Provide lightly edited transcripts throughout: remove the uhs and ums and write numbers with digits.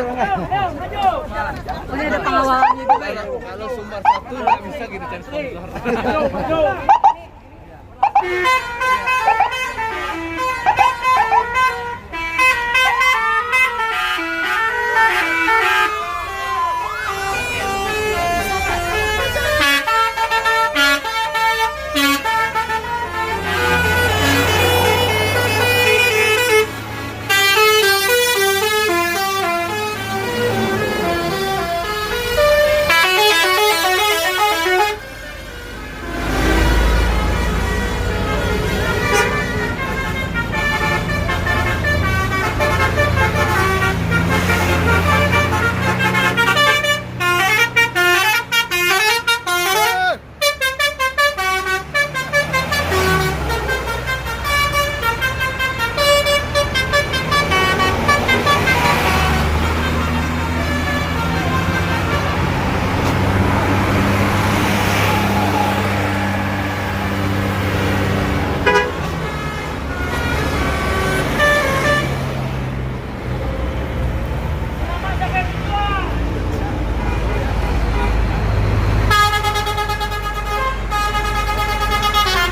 Ini ada pengawalannya juga ya. Kalau Sumbar 1 nggak bisa gitu cari sponsor.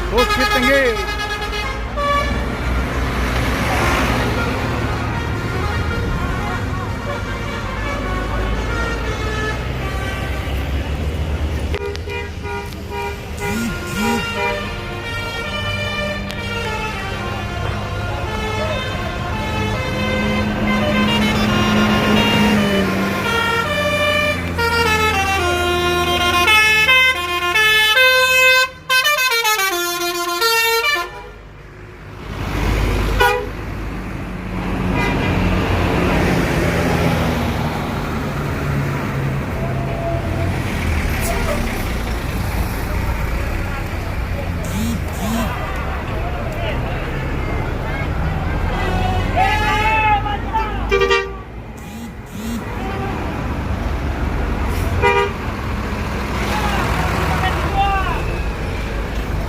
Bukit Tinggi.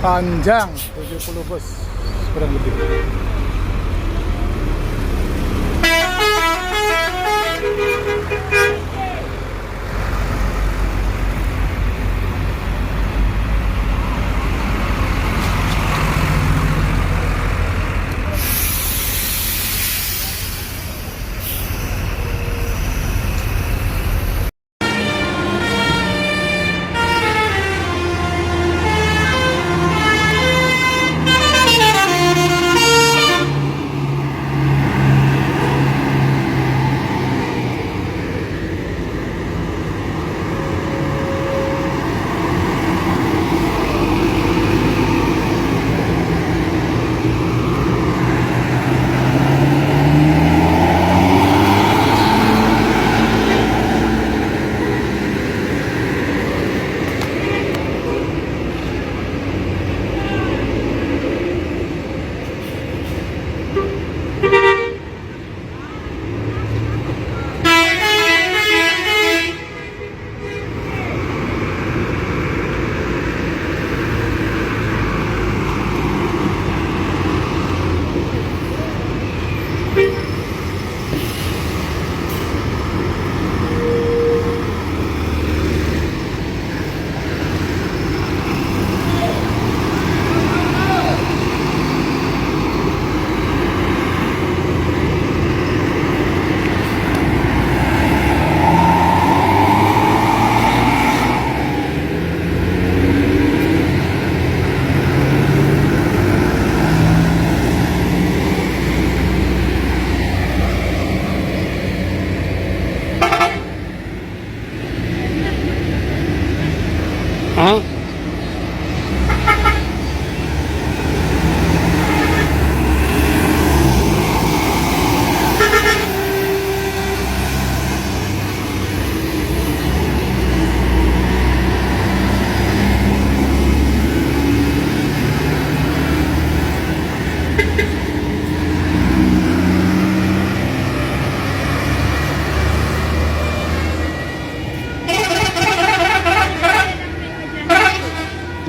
Panjang 70 bus kurang lebih.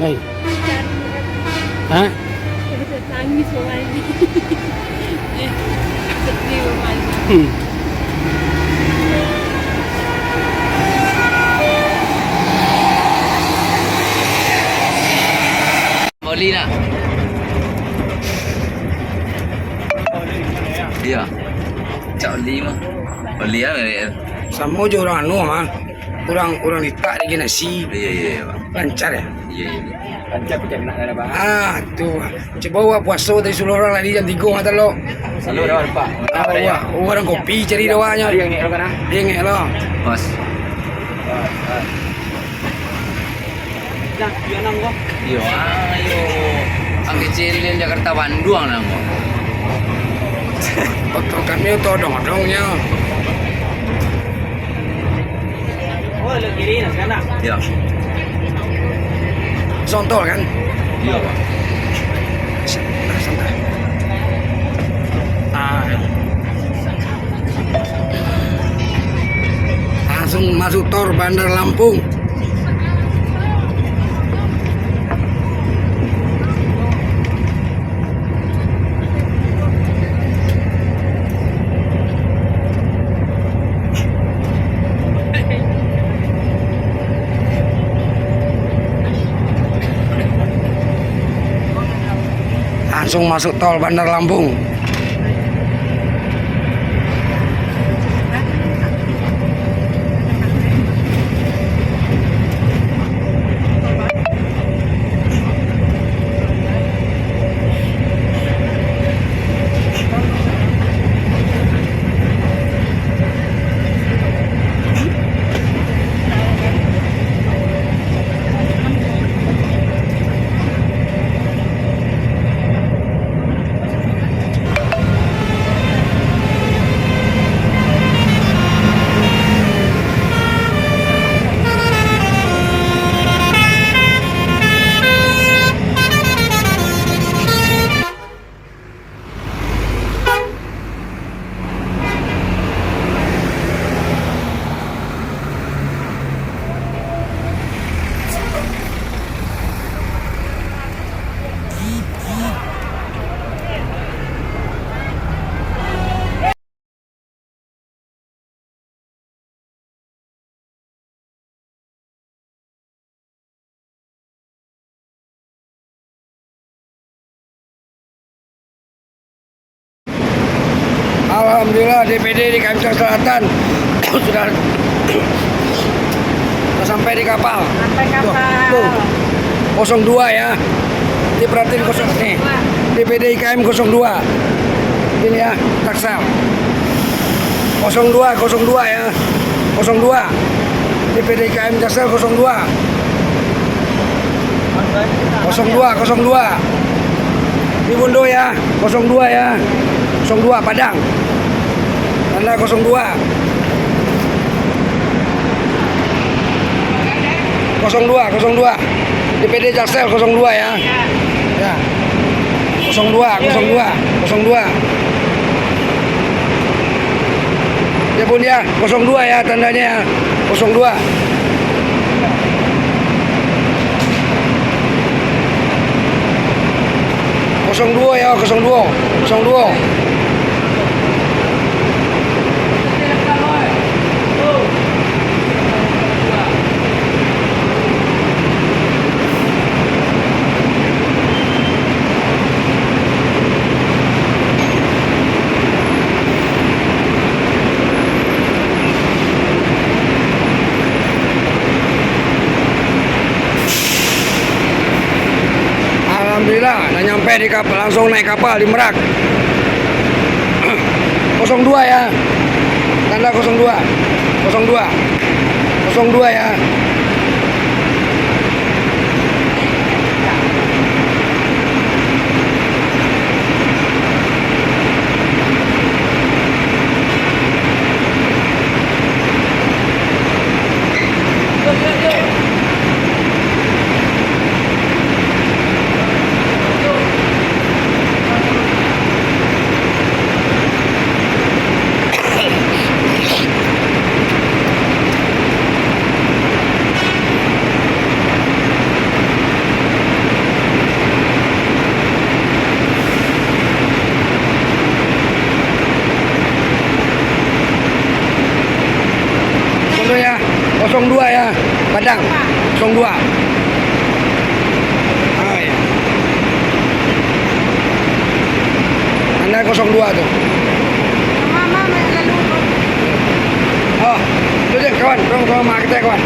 Hey. Hah? Nangis mama ini. Sedih mama ini. beli ya. Sama aja orang anu mah. Orang ditak lagi nasi. Iya, Bang. Lancar ya. Iya. Tuh. Coba wah puasa dari seluruh orang lagi jam 3 mata lo. Selalu dah Pak. Orang kopi cari dawanya. Yang ni kan ah. Dia ngek lo. Mas. Dah, dia nang kok. Yo, ayo. Ang kecil Jakarta Bandung nang. Otot kami dong-dongnya. Oh, le kiri nak kan? Ya. Sontol kan? Iya, Pak. Santai. Langsung masuk tol Bandar Lampung. Langsung masuk tol Bandar Lampung. Alhamdulillah DPD di Kalimantan Selatan sudah sampai di kapal. Sampai kapal. Tuh, 02 ya. Diperhatiin 0 nih. DPD IKM 02. Ini ya, Taksel. 02 ya. 02. DPD IKM Taksel 02. 02. Dibundo ya, 02 ya. 02 Padang. Tanda 02. 02. DPD Jaksel 02 ya. Ya. 02. Ya Bun ya, 02 ya tandanya ya. 02. Ya, 02. Alhamdulillah, udah nyampe di kapal, langsung naik kapal di Merak. 02 ya. Tanda 02 ya. Ya, 02 ya, Padang 02. Ya. Anda 02 tuh. Mama lalu Itu dia kawan, kawan mak kita kawan.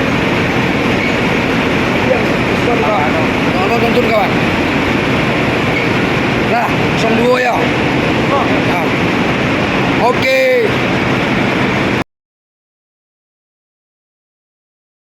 Diskon kawan. Tuntun kawan. Lah, 02 ya. Nah. Oke.